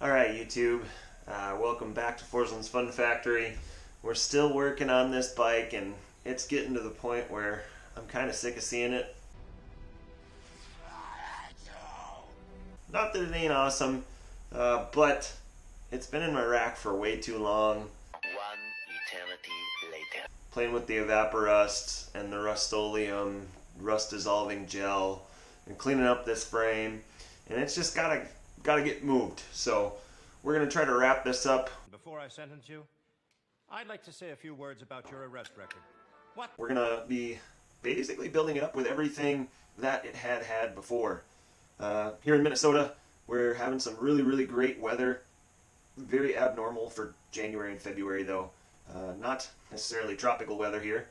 Alright YouTube, welcome back to Forsland's Fun Factory. We're still working on this bike and it's getting to the point where I'm kind of sick of seeing it. Not that it ain't awesome, but it's been in my rack for way too long. One eternity later. Playing with the evaporust and the Rust-Oleum rust dissolving gel and cleaning up this frame, and it's just gotta get moved. So we're gonna try to wrap this up. Before I sentence you, I'd like to say a few words about your arrest record. What? We're gonna be basically building it up with everything that it had before. Here in Minnesota, we're having some really great weather. Very abnormal for January and February though. Not necessarily tropical weather here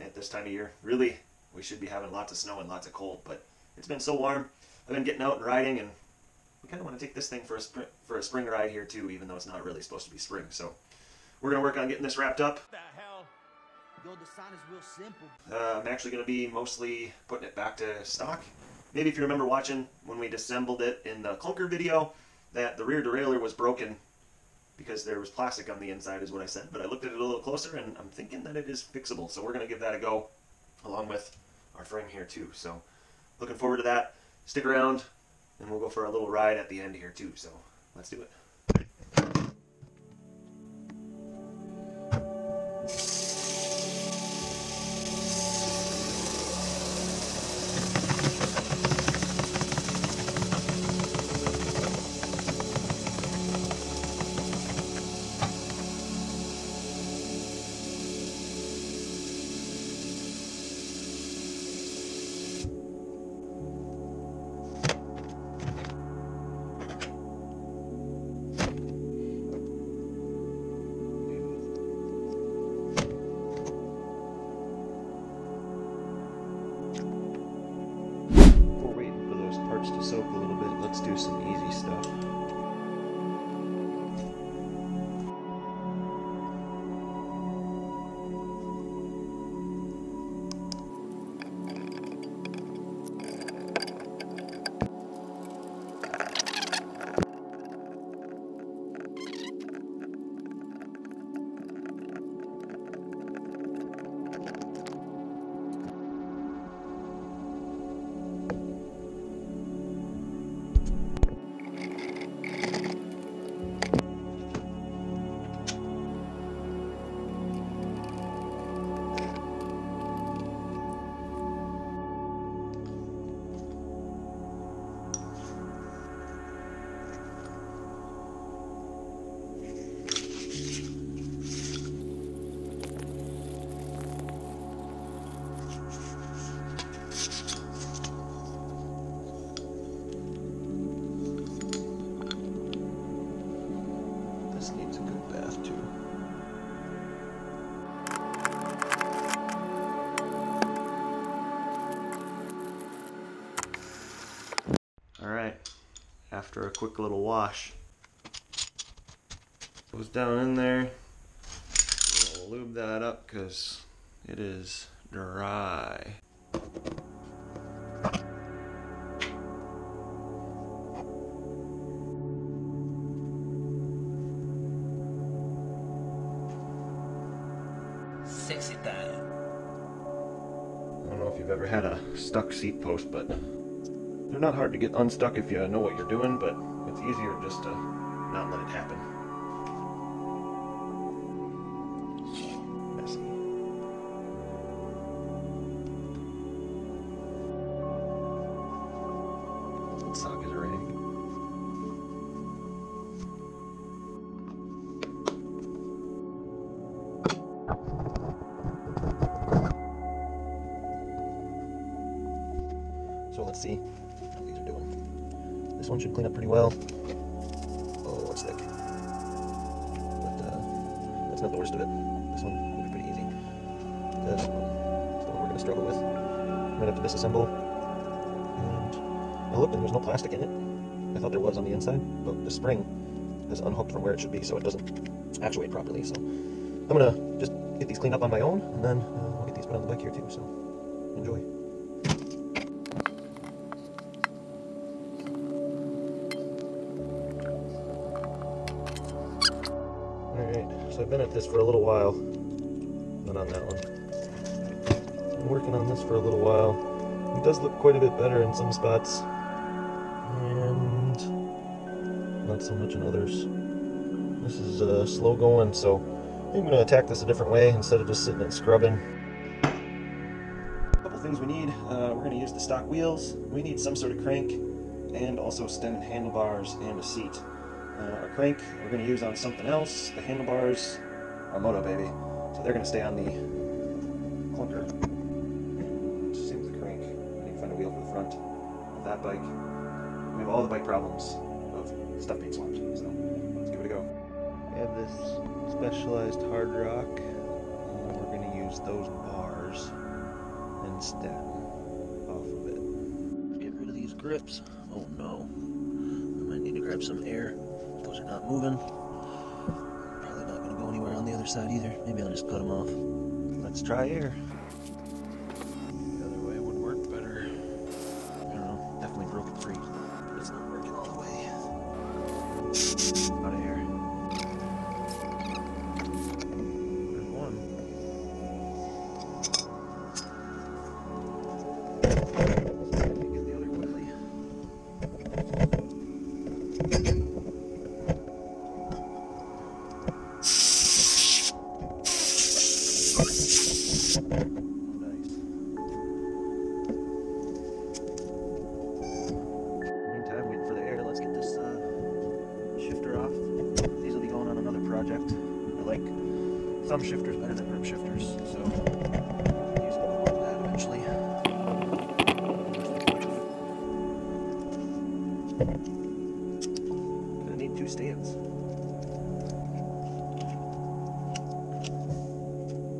at this time of year. Really, we should be having lots of snow and lots of cold, but it's been so warm. I've been getting out and riding, and we kind of want to take this thing for a spring ride here too, even though it's not really supposed to be spring. So we're going to work on getting this wrapped up. The hell? Yo, the sign is real simple. I'm actually going to be mostly putting it back to stock. Maybe if you remember watching when we disassembled it in the clunker video, that the rear derailleur was broken because there was plastic on the inside is what I said. But I looked at it a little closer and I'm thinking that it is fixable. So we're going to give that a go along with our frame here too. So looking forward to that. Stick around and we'll go for a little ride at the end here too. So let's do it. To soak a little bit, let's do some easy stuff. Needs a good bath too. Alright, after a quick little wash, goes down in there. We'll lube that up because it is dry. Sexy time. I don't know if you've ever had a stuck seat post, but they're not hard to get unstuck if you know what you're doing, but it's easier just to not let it happen. Messy. That sock is rag. So let's see how these are doing. This one should clean up pretty well. Oh, it's thick. But that's not the worst of it. This one will be pretty easy. That's the one we're going to struggle with. Might have to disassemble. And I looked and there's no plastic in it. I thought there was on the inside, but the spring is unhooked from where it should be, so it doesn't actuate properly. So I'm going to just get these cleaned up on my own, and then I'll get these put on the bike here too. So enjoy. So I've been at this for a little while. Not on that one. Been working on this for a little while. It does look quite a bit better in some spots, and not so much in others. This is slow going, so I'm going to attack this a different way instead of just sitting and scrubbing. A couple things we need. We're going to use the stock wheels. We need some sort of crank, and also stem and handlebars and a seat. Our crank we're going to use on something else. The handlebars are Moto Baby, so they're going to stay on the clunker. And same with the crank. I need to find a wheel for the front of that bike. We have all the bike problems of stuff being swapped, so let's give it a go. We have this specialized hard rock, and we're going to use those bars and stem off of it. Let's get rid of these grips. Oh no, I might need to grab some air. Those are not moving. Probably not going to go anywhere on the other side either. Maybe I'll just cut them off. Let's try air. The other way would work better. I don't know, definitely broke it free, but it's not working all the way. Out of air. There's one. Get the other quickly. Meantime, waiting for the air. Let's get this shifter off. These will be going on another project. I like thumb shifters better than grip shifters, so these will go on that eventually. Gonna need 2 stands.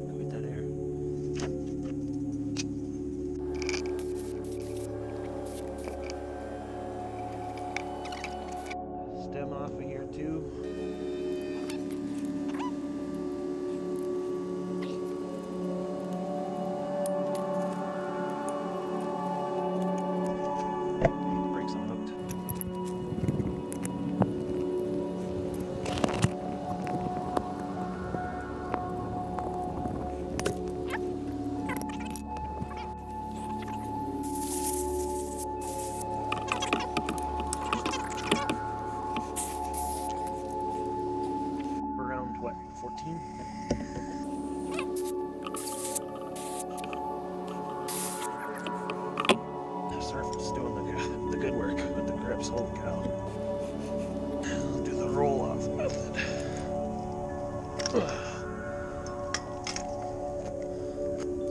Go get that air. Stem off of here too. Brakes unhooked. Around what, 14? The surface doing the good work with the grips. Holy cow. I'll do the roll off method.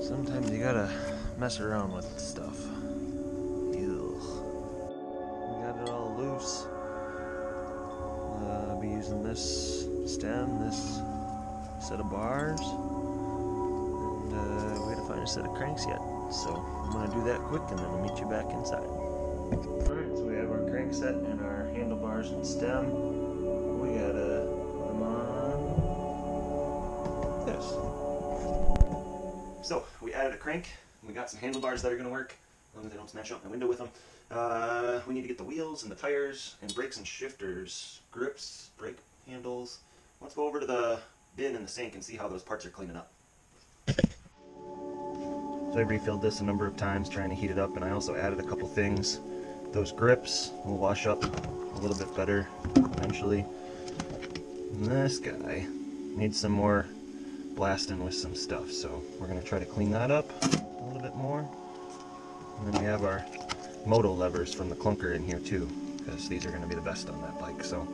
Sometimes you gotta mess around with stuff. Ew. We got it all loose. I'll be using this stem, this set of bars, and we gotta find a set of cranks yet. So I'm gonna do that quick and then I'll meet you back inside. Alright, so we have our crank set and our handlebars and stem. We gotta put them on this. So we added a crank, and we got some handlebars that are gonna work, as long as they don't smash out my window with them. We need to get the wheels and the tires and brakes and shifters, grips, brake handles. Let's go over to the bin in the sink and see how those parts are cleaning up. So I refilled this a number of times trying to heat it up, and I also added a couple things. Those grips will wash up a little bit better eventually. And this guy needs some more blasting with some stuff, so we're going to try to clean that up a little bit more. And then we have our moto levers from the clunker in here too, because these are going to be the best on that bike. So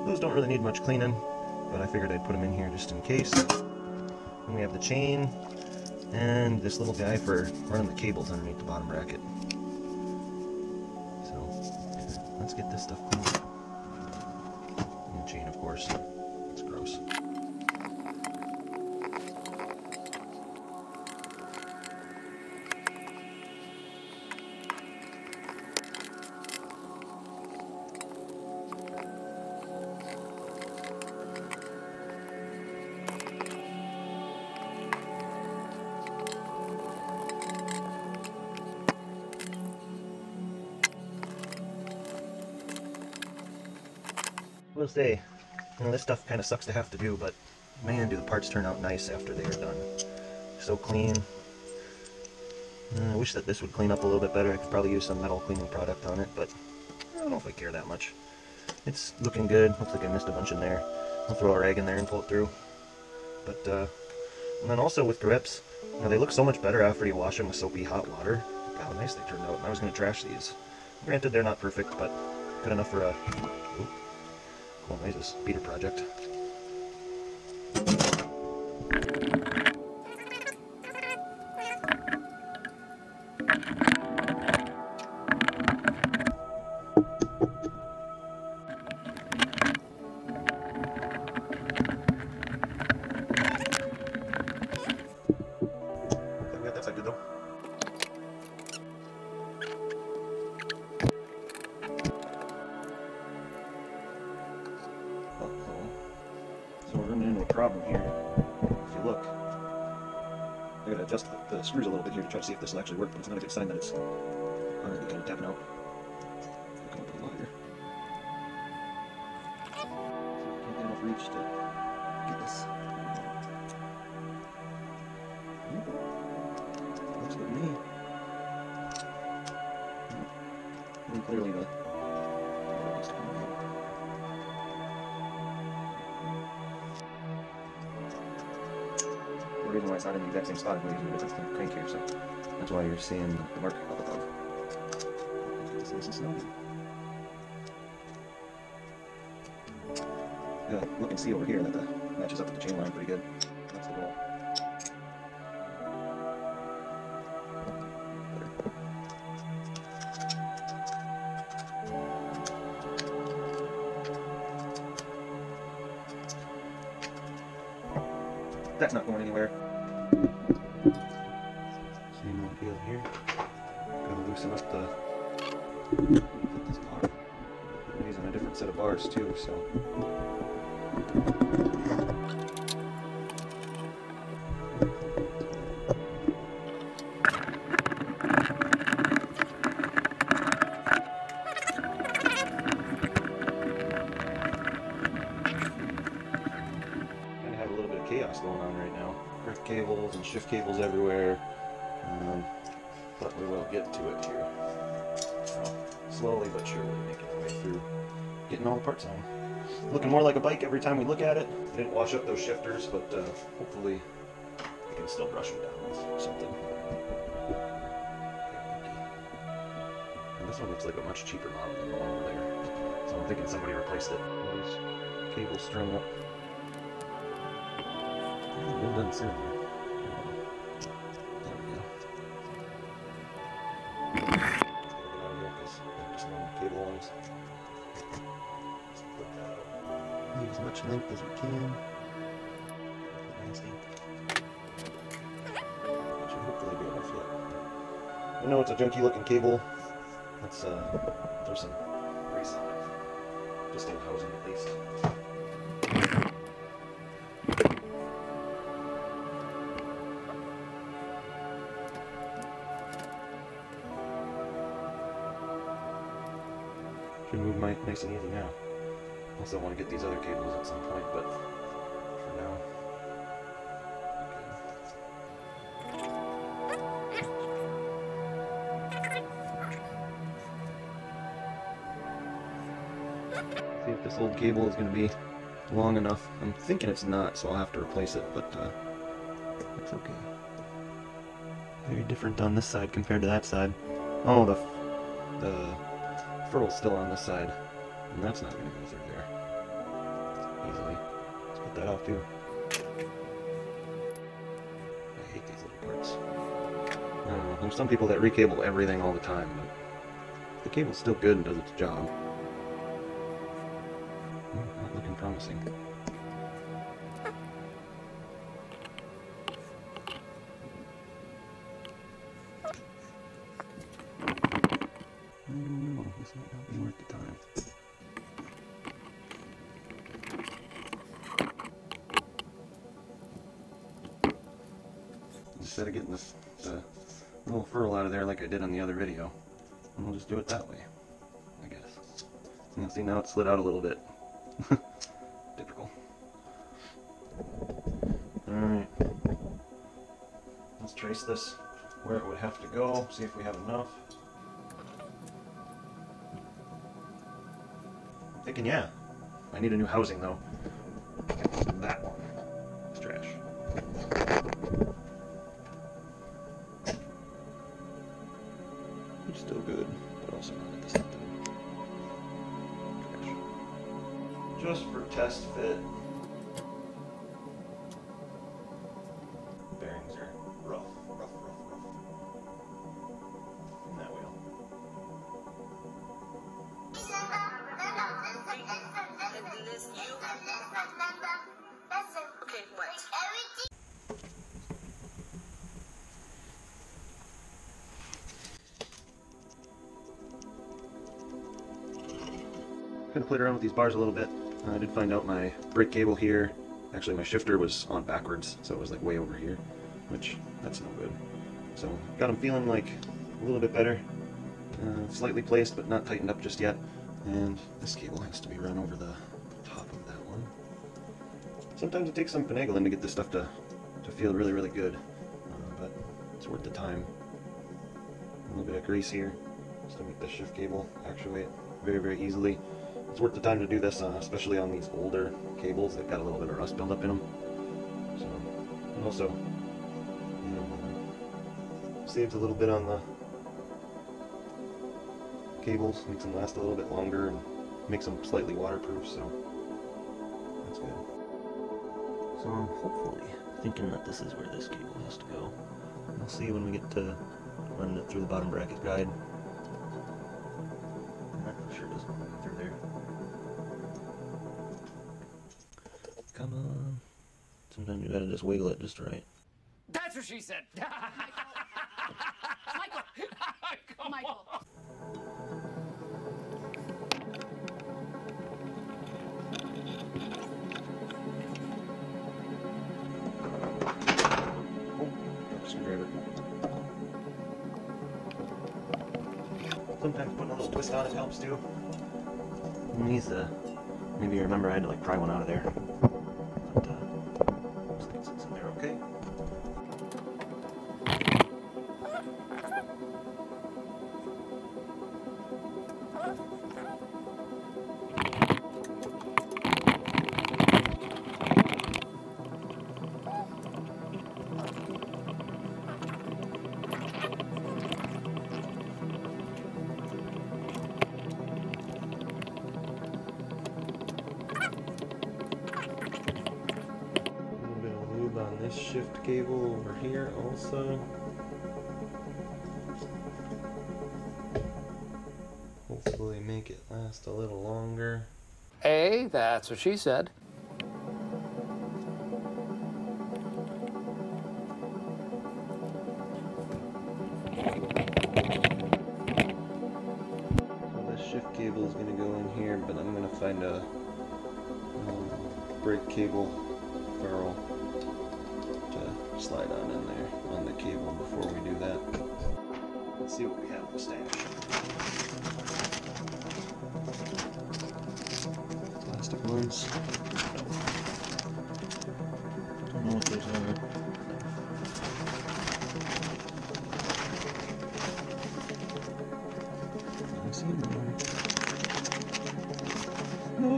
those don't really need much cleaning, but I figured I'd put them in here just in case. And we have the chain and this little guy for running the cables underneath the bottom bracket. So let's get this stuff cleaned up. And the chain, of course. It's gross. We'll say, this stuff kind of sucks to have to do, but Man, do the parts turn out nice after they are done. So clean. I wish that this would clean up a little bit better. I could probably use some metal cleaning product on it, but I don't know if I care that much. It's looking good. Looks like I missed a bunch in there. I'll throw a rag in there and pull it through. But, and then also with grips, you know, they look so much better after you wash them with soapy hot water. Look how nice they turned out. And I was going to trash these. Granted, they're not perfect, but good enough for a cool noises beater project. That side good though. So we're running into a problem here. If you look, I gotta adjust the screws a little bit here to try to see if this will actually work, but it's not a good sign that it's already kind of tapping out. Come up a little higher. See if we can't get enough reach to get this. Looks good to me. And clearly the reason why it's not in the exact same spot is we're using a different crank here, so that's why you're seeing the mark up above. It's nice and snug. Yeah, look and see over here that the matches up with the chain line pretty good. That's the goal. That's not going anywhere. Same old deal here. Gotta loosen up this bar. I'm using a different set of bars too, so. Chaos going on right now. Earth cables and shift cables everywhere, but we will get to it here. So, slowly but surely making our way through getting all the parts on. Looking more like a bike every time we look at it. I didn't wash up those shifters, but hopefully we can still brush them down with something. And this one looks like a much cheaper model than the one over there. So I'm thinking somebody replaced it. Those cables strung up. Well done, sir. There we go. Let's get it out of here because they're just normal cable lines. Let's put that out. Leave as much length as we can. Nasty. That should hopefully be enough yet. I know it's a junky looking cable. Let's throw some grease on it. Just in housing at least. Should move nice and easy now. Also want to get these other cables at some point, but for now, okay. See if this old cable is going to be long enough. I'm thinking it's not, so I'll have to replace it, but it's okay. Very different on this side compared to that side. Oh, the furl's still on this side, and that's not going to go through there easily. Let's put that off too. I hate these little parts. I don't know, there's some people that recable everything all the time, but the cable's still good and does its job. Not looking promising. This might not be worth the time. Instead of getting the little furl out of there like I did on the other video, we'll just do it that way, I guess. And see, now it slid out a little bit. Typical. trace this where it would have to go, see if we have enough. I'm thinking, yeah. I need a new housing though. That one. It's trash. It's still good, but also not at the same time. Trash. Just for test fit. Bearings are rough. In that wheel. Okay, what? Kind of played around with these bars a little bit. I did find out my brake cable here. Actually, my shifter was on backwards, so it was like way over here, which that's no good. So got them feeling like a little bit better. Slightly placed, but not tightened up just yet. And this cable has to be run over the top of that one. Sometimes it takes some finagling to get this stuff to feel really, really good, but it's worth the time. A little bit of grease here, just to make the shift cable actuate very, very easily. It's worth the time to do this, especially on these older cables that got a little bit of rust buildup in them. So, and also, you know, saves a little bit on the cables, makes them last a little bit longer, and makes them slightly waterproof. So that's good. So I'm hopefully thinking that this is where this cable has to go. We'll see when we get to running it through the bottom bracket guide. That for sure doesn't go through there. Come on. Sometimes you gotta just wiggle it just right. That's what she said. Michael. Screwdriver. Sometimes putting a little twist on it helps too. And these, maybe you remember I had to like pry one out of there. But, looks like it sits in there okay. On this shift cable over here also. Hopefully make it last a little longer. Hey, that's what she said. So this shift cable is going to go in here, but I'm going to find a brake cable ferrule to slide on in there on the cable before we do that. Let's see what we have in the stash. Plastic ones. Don't know what those are. I see more. No!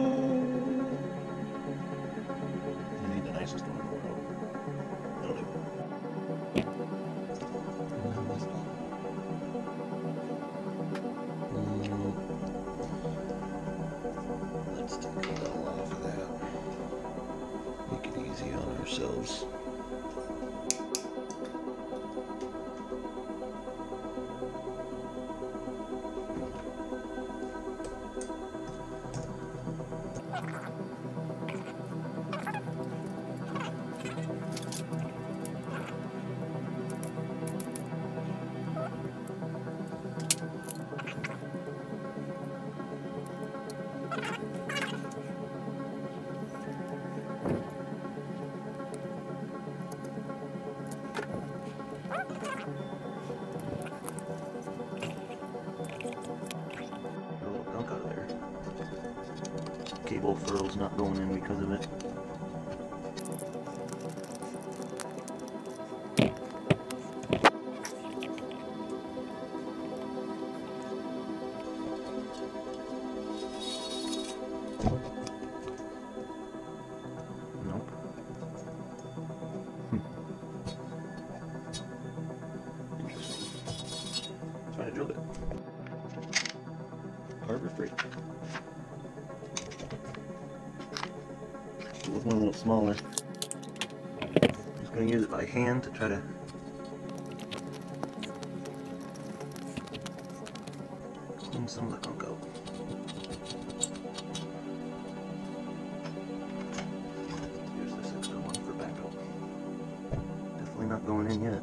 I need the nicest one in the world. That'll do. Let's take a little off of that. Make it easy on ourselves. A little gunk out of there. Cable furl's not going in because of it. with one a little smaller. Just going to use it by hand to try to clean some of the gunk out. Here's this extra one for backup. Definitely not going in yet.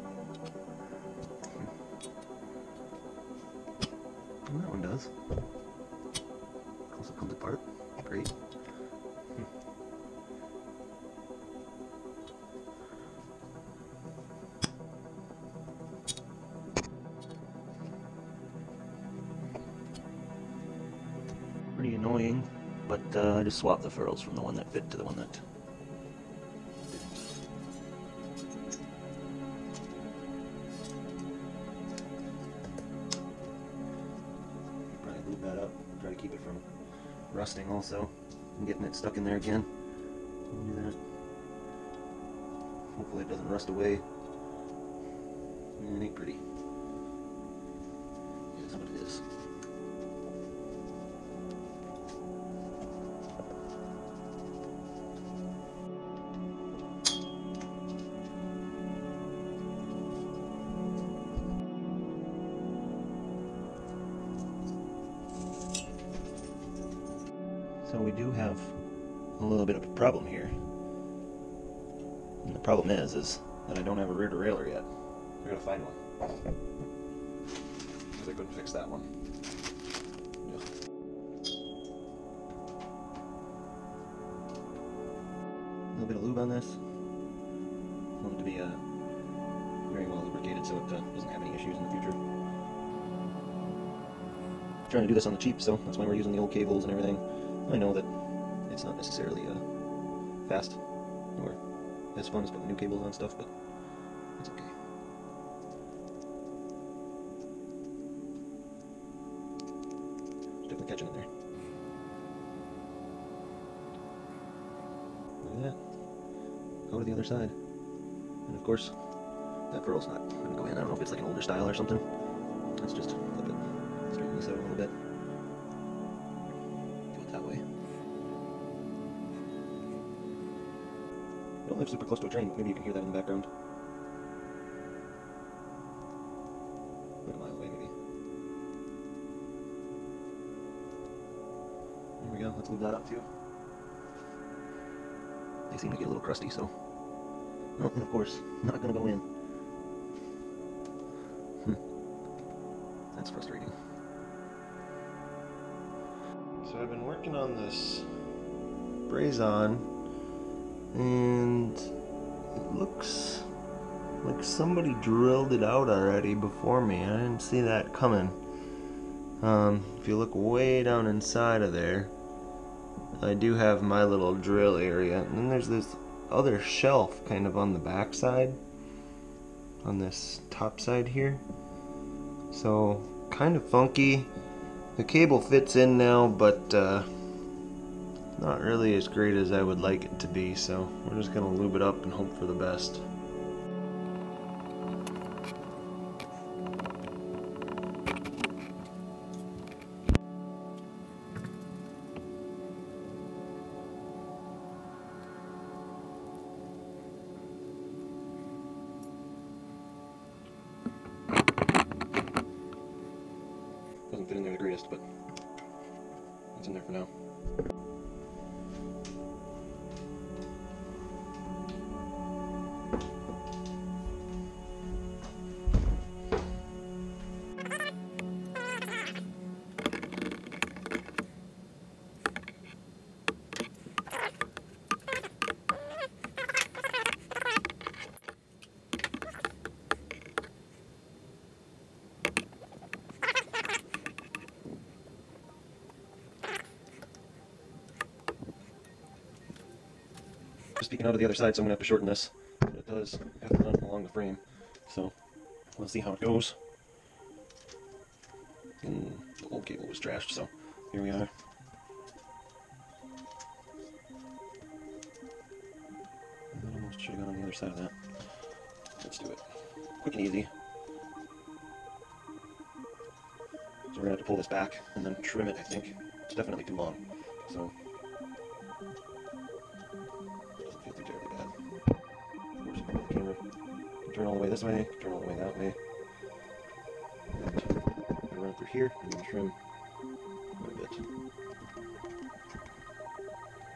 And that one does. Also comes apart. Great. Pretty annoying, but I just swapped the furrows from the one that fit to the one that didn't. Probably lube that up, try to keep it from rusting also, and getting it stuck in there again. Do that. Hopefully it doesn't rust away. It ain't pretty. It is what it is. So we do have a little bit of a problem here. And the problem is that I don't have a rear derailleur yet. I gotta find one. Because I couldn't fix that one. Ugh. A little bit of lube on this. I want it to be very well lubricated so it doesn't have any issues in the future. I'm trying to do this on the cheap, so that's why we're using the old cables and everything. I know that it's not necessarily fast or as fun as putting new cables on stuff, but it's okay. It's definitely catching in there. Look at that. Go to the other side. And of course, that furrow's not going to go in. I don't know if it's like an older style or something. Let's just flip it. Straighten this out a little bit. That way. Don't live super close to a train, but maybe you can hear that in the background. Like a mile away, maybe. There we go, let's lube that up too. They seem to get a little crusty, so... Oh, and of course, not gonna go in. That's frustrating. So I've been working on this braze-on, and it looks like somebody drilled it out already before me. I didn't see that coming. If you look way down inside of there, I do have my little drill area, and then there's this other shelf kind of on the back side, on this top side here. So kind of funky. The cable fits in now, but not really as great as I would like it to be, so we're just going to lube it up and hope for the best. Doesn't fit in there the greatest, but it's in there for now. Just peeking out of the other side, so I'm going to have to shorten this. But it does have to run along the frame, so we'll see how it goes. And the old cable was trashed, so here we are. I almost should have gone on the other side of that. Let's do it. Quick and easy. So we're going to have to pull this back and then trim it, I think. It's definitely too long, so... turn all the way this way, turn all the way that way. And run through here, and then trim a little bit.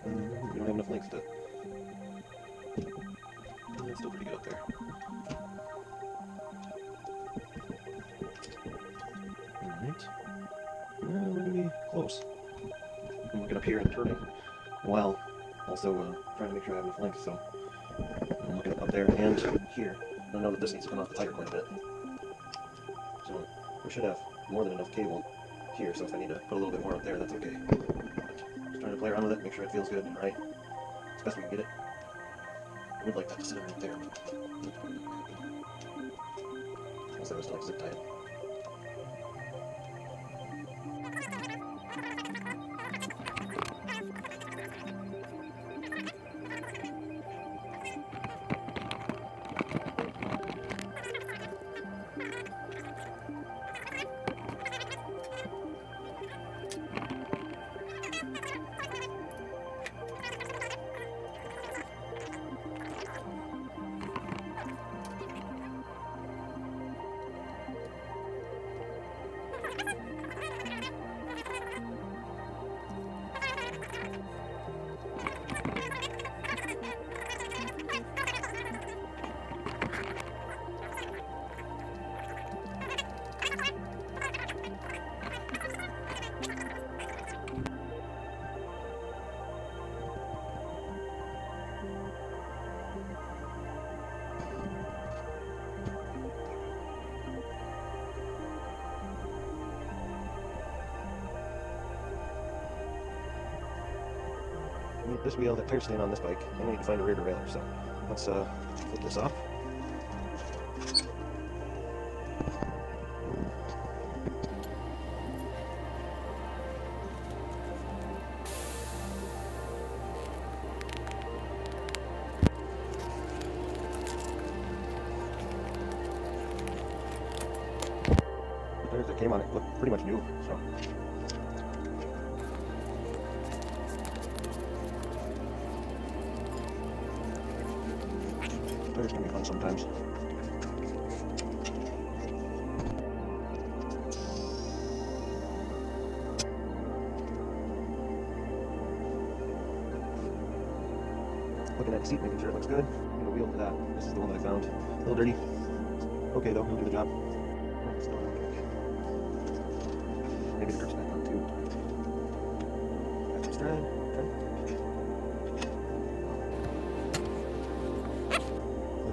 We don't have enough length to... It's still pretty good up there. Alright. We're going to be close. I'm looking up here and turning while also trying to make sure I have enough length, so I'm looking up there and here. I know that this needs to come off the tire quite a bit. So we should have more than enough cable here, so if I need to put a little bit more up there, that's okay. But just trying to play around with it, make sure it feels good, right? As best we can get it. I would like that to sit right there. Unless I was like zip tie it. This wheel, that tire's staying on this bike, and we need to find a rear derailleur, so let's flip this off. The tires that came on it look pretty much new, so. Tires can be fun sometimes. Looking at the seat, making sure it looks good. I'm gonna wheel to that. This is the one that I found. A little dirty. Okay though, it'll do the job. Oh, it's still on kick. Maybe the grip's back on too. Got some stride. Okay.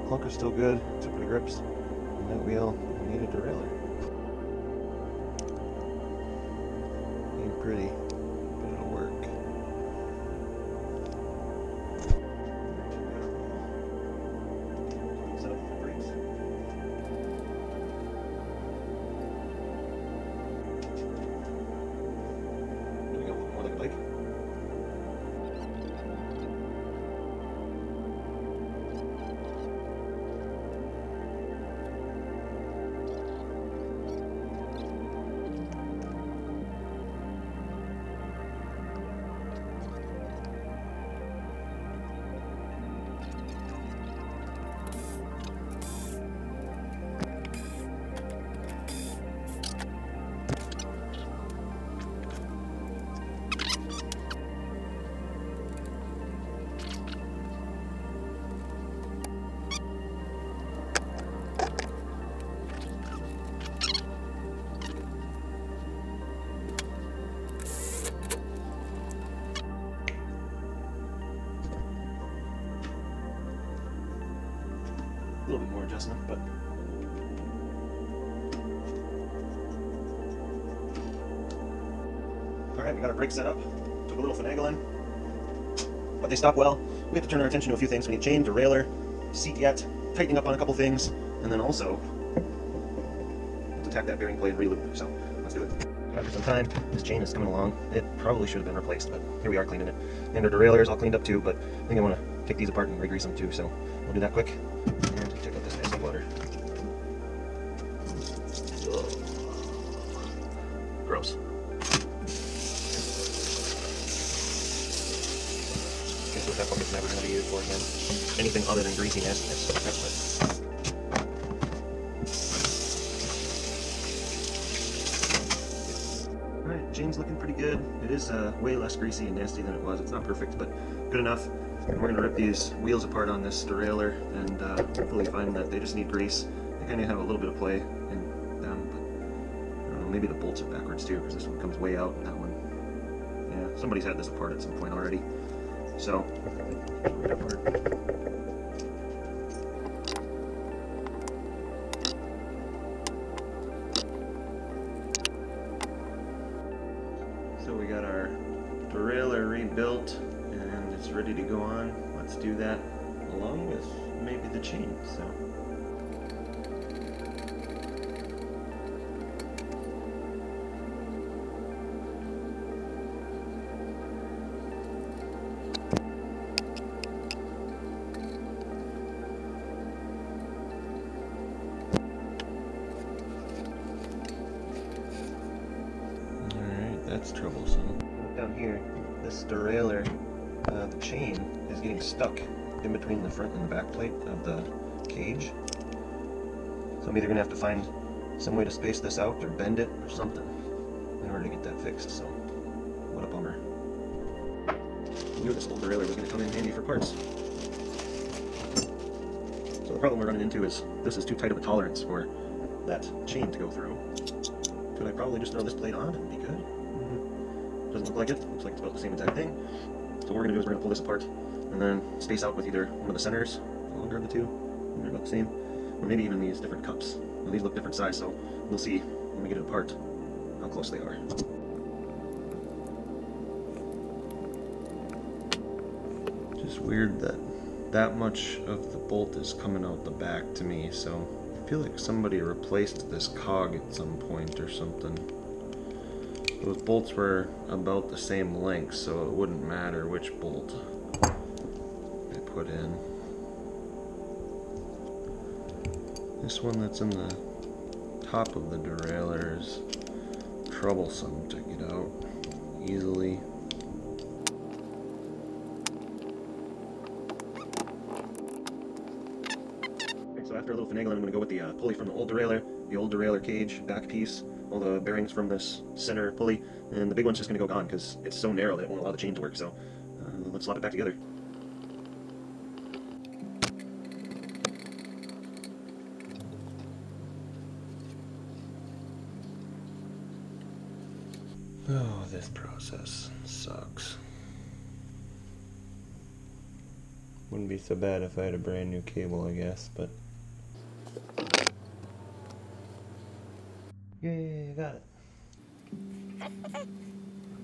Clunker's still good, except for the grips. And that wheel, we need a derailleur. Ain't pretty, but it'll work. Set up the brakes. There we go, more like a bike. A little bit more adjustment, but alright, we got our brakes set up. Took a little finagling, but they stop well. We have to turn our attention to a few things. We need chain, derailleur, seat yet, tightening up on a couple things, and then also let's attack that bearing blade re-lube. So let's do it. After some time, this chain is coming along. It probably should have been replaced, but here we are cleaning it. And our derailleur is all cleaned up too, but I think I want to take these apart and re-grease them too, so we'll do that quick. And check out this nasty water. Ugh. Gross. Guess what that bucket's never going to be used for again. Anything other than greasy nastiness. That's what. looking pretty good. It is way less greasy and nasty than it was. It's not perfect, but good enough. And we're going to rip these wheels apart on this derailleur and hopefully find that they just need grease. They kind of have a little bit of play in them, but I don't know, maybe the bolts are backwards too, because this one comes way out and that one, yeah, somebody's had this apart at some point already. So, right apart. So we got our derailleur rebuilt and it's ready to go on. Let's do that along with maybe the chain. So. That's troublesome. Down here, this derailleur, the chain is getting stuck in between the front and the back plate of the cage. So I'm either going to have to find some way to space this out or bend it or something in order to get that fixed. So, what a bummer. I knew this old derailleur was going to come in handy for parts. So the problem we're running into is this is too tight of a tolerance for that chain to go through. Could I probably just throw this plate on and be good? Doesn't look like it. Looks like it's about the same exact thing. So what we're going to do is we're going to pull this apart and then space out with either one of the centers, the longer of the two, and they're about the same, or maybe even these different cups. Well, these look different size, so we'll see when we get it apart how close they are. Just weird that that much of the bolt is coming out the back to me, so I feel like somebody replaced this cog at some point or something. Those bolts were about the same length, so it wouldn't matter which bolt I put in. This one that's in the top of the derailleur is troublesome to get out easily. Okay, so after a little finagling, I'm going to go with the pulley from the old derailleur cage, back piece, all the bearings from this center pulley, and the big one's just going to go gone because it's so narrow that it won't allow the chain to work, so let's slap it back together. Oh, this process sucks. Wouldn't be so bad if I had a brand new cable, I guess, but... Yay, I got it.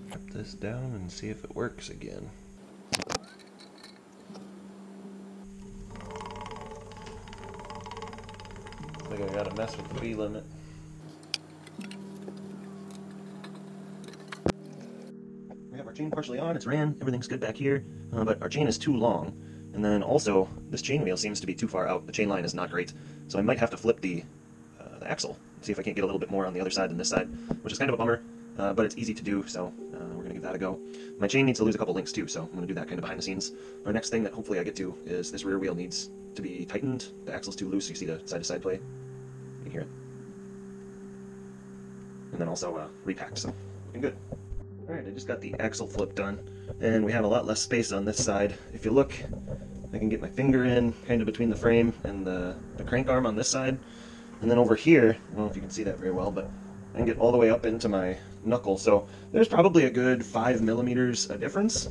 Put this down and see if it works again. I think I gotta mess with the B limit. We have our chain partially on, it's ran, everything's good back here, but our chain is too long. And then also, this chain wheel seems to be too far out. The chain line is not great. So I might have to flip the axle, see if I can't get a little bit more on the other side than this side, which is kind of a bummer, but it's easy to do, so we're going to give that a go. My chain needs to lose a couple links too, so I'm going to do that kind of behind the scenes. Our next thing that hopefully I get to is this rear wheel needs to be tightened. The axle's too loose, you see the side-to-side play. You can hear it. And then also repacked, so looking good. Alright, I just got the axle flip done, and we have a lot less space on this side. If you look, I can get my finger in kind of between the frame and the crank arm on this side. And then over here, I don't know if you can see that very well, but I can get all the way up into my knuckle. So there's probably a good 5 millimeters a difference,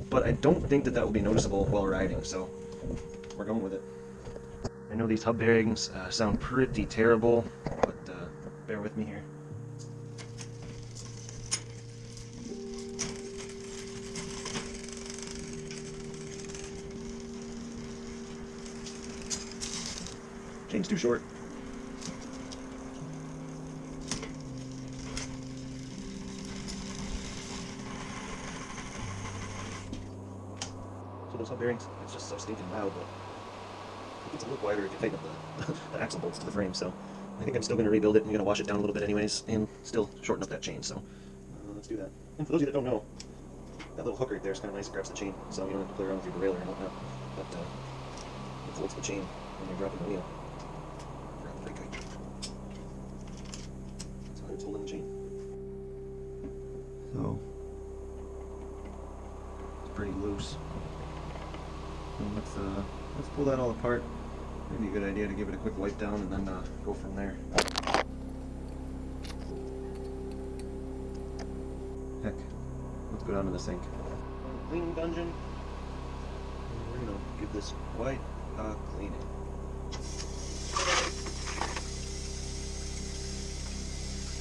but I don't think that will be noticeable while riding, so we're going with it. I know these hub bearings sound pretty terrible, but bear with me here. Chain's too short. So those hub bearings, it's just so stinking loud, but it gets a little quieter if you tighten up the axle bolts to the frame, so I think I'm still going to rebuild it and going to wash it down a little bit anyways, and still shorten up that chain, so let's do that. And for those of you that don't know, that little hook right there is kind of nice, it grabs the chain, so you don't have to play around with your derailleur and whatnot, but it holds the chain when you're dropping the wheel. That's how it's holding the chain. So it's pretty loose. So let's pull that all apart. Maybe a good idea to give it a quick wipe down and then go from there. Heck, let's go down to the sink. Cleaning dungeon. We're gonna give this quite a cleaning.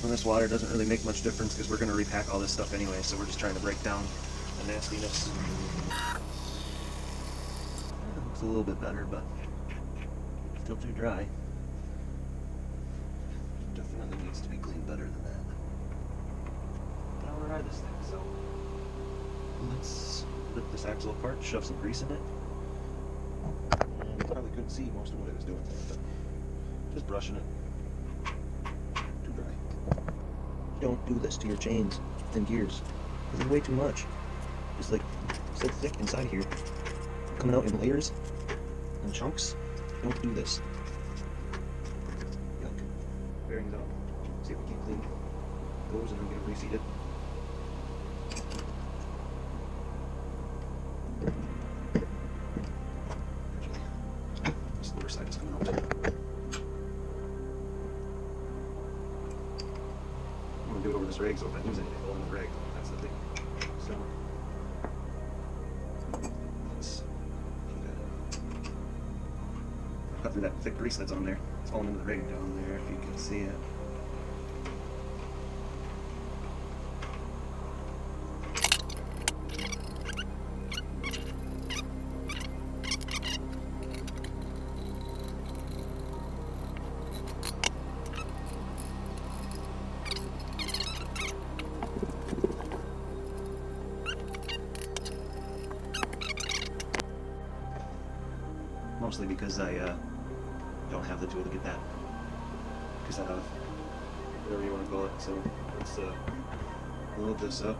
Well, this water doesn't really make much difference because we're gonna repack all this stuff anyway, so we're just trying to break down the nastiness. Looks a little bit better, but still too dry. Definitely needs to be cleaned better than that. But I'll ride this thing, so let's rip this axle apart, shove some grease in it. And you probably couldn't see most of what it was doing there, but just brushing it. Too dry. Don't do this to your chains and gears. This is way too much. It's like so thick inside here, coming out in layers and chunks. Don't do this. Yuck. Bearings out. See if we can clean those and then get them reseated. Actually, this lower side is coming out. I'm going to do it over this rag so if I lose anything, I'll in the rag. That's the thing. So, let's cut through that thick grease that's on there. It's falling into the rig down there if you can see it. Mostly because I don't have the tool to get that cassette off, whatever you want to call it. So let's load this up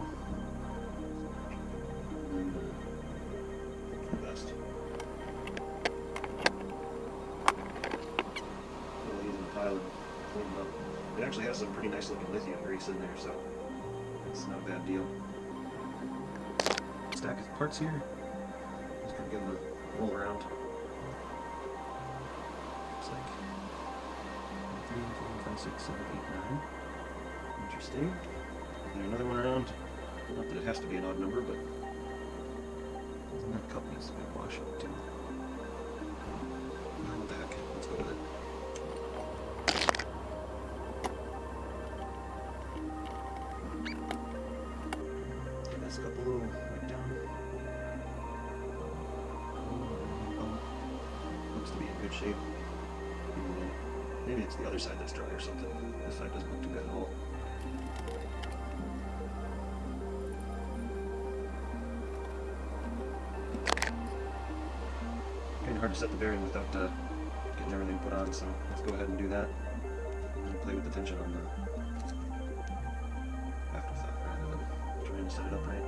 and do the best. Really easy to pile and clean them up. It actually has some pretty nice looking lithium grease in there, so it's not a bad deal. Stack of parts here. Just gonna give them a roll around. Looks like 3, 4, 5, 6, 7, 8, 9. Interesting. Is there another one around? Not that it has to be an odd number, but that cup needs to be washed too. On the back. Let's go with it. Get this cup a little right down. Looks to be in good shape. Maybe it's the other side that's dry or something. This side doesn't look too bad at all. Kind of hard to set the bearing without getting everything put on, so let's go ahead and do that. And play with the tension on the afterthought rather than trying to set it up right.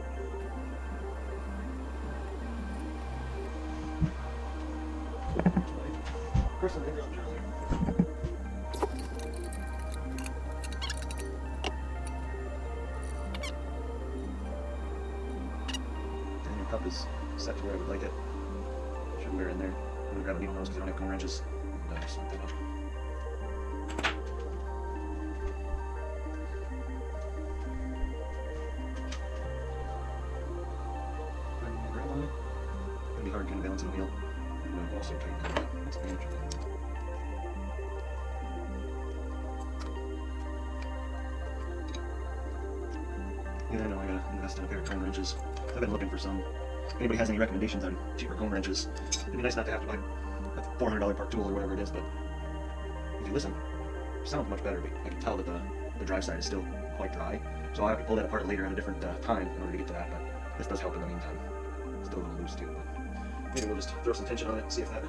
Of course, I think I'll earlier. And your cup is set to where I would like it. Should wear in there. I'm gonna grab a needle nose because I don't have comb wrenches. And just snip that up. It'd be hard getting balance in the wheel. And also tighten that. That's the manager. Yeah, I know I gotta invest in a pair of comb wrenches. I've been looking for some. If anybody has any recommendations on cheaper comb wrenches, it'd be nice not to have to buy a $400 part tool or whatever it is, but if you listen, it sounds much better. I can tell that the drive side is still quite dry, so I'll have to pull that apart later at a different time in order to get to that, but this does help in the meantime. It's still a little loose too, but maybe we'll just throw some tension on it and see if that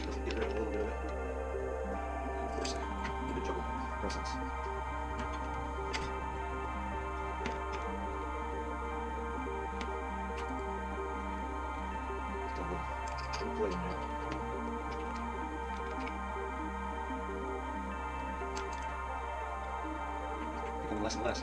doesn't get rid of a little bit of it. And of course, I need to juggle presence. Still a little play in there. Becoming less and less.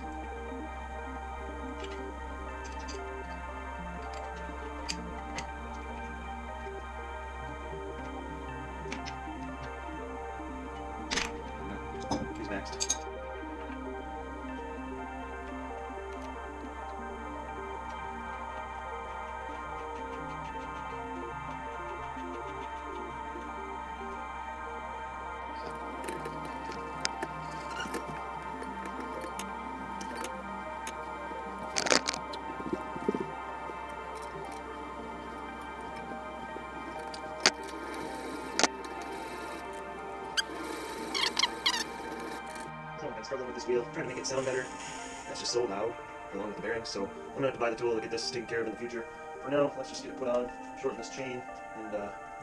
fiddling with this wheel, trying to make it sound better. That's just so loud, along with the bearings, so I'm going to have to buy the tool to get this taken care of in the future. For now, let's just get it put on, shorten this chain, and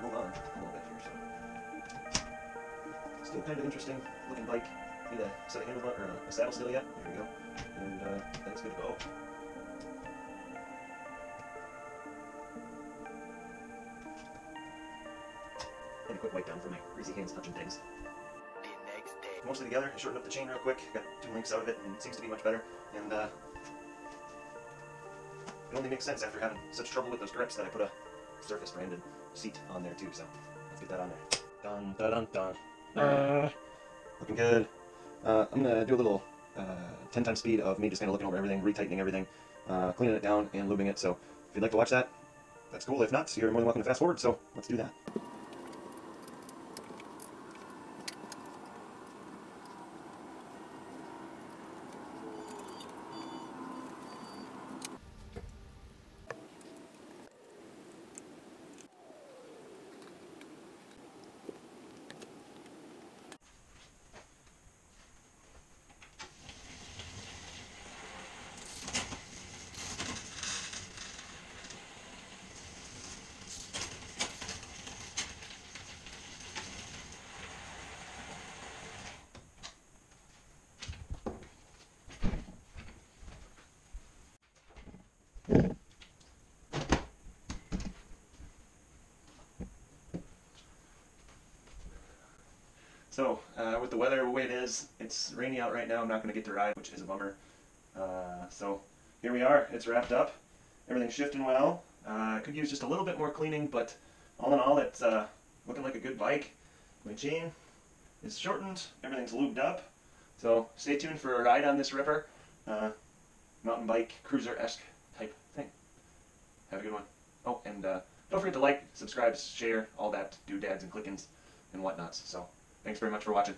move on a little bit here. So, still kind of interesting looking bike. Need a set of handlebar, or a saddle still yet. There we go. And that's good to go. And a quick wipe down for my greasy hands touching things. The next day. Mostly together. I shortened up the chain real quick. Got 2 links out of it, and it seems to be much better. And it only makes sense after having such trouble with those grips that I put a Surface branded seat on there too. So let's get that on there. Dun dun dun dun. Looking good. I'm gonna do a little 10 times speed of me just kind of looking over everything, retightening everything, cleaning it down, and lubing it. So if you'd like to watch that, that's cool. If not, you're more than welcome to fast forward. So let's do that. So, with the weather the way it is, it's rainy out right now. I'm not going to get to ride, which is a bummer. So, here we are. It's wrapped up. Everything's shifting well. I could use just a little bit more cleaning, but all in all, it's looking like a good bike. My chain is shortened. Everything's lubed up. So, stay tuned for a ride on this Ripper. Mountain bike, cruiser-esque type thing. Have a good one. Oh, and don't forget to like, subscribe, share, all that doodads and clickins and whatnots. So, thanks very much for watching.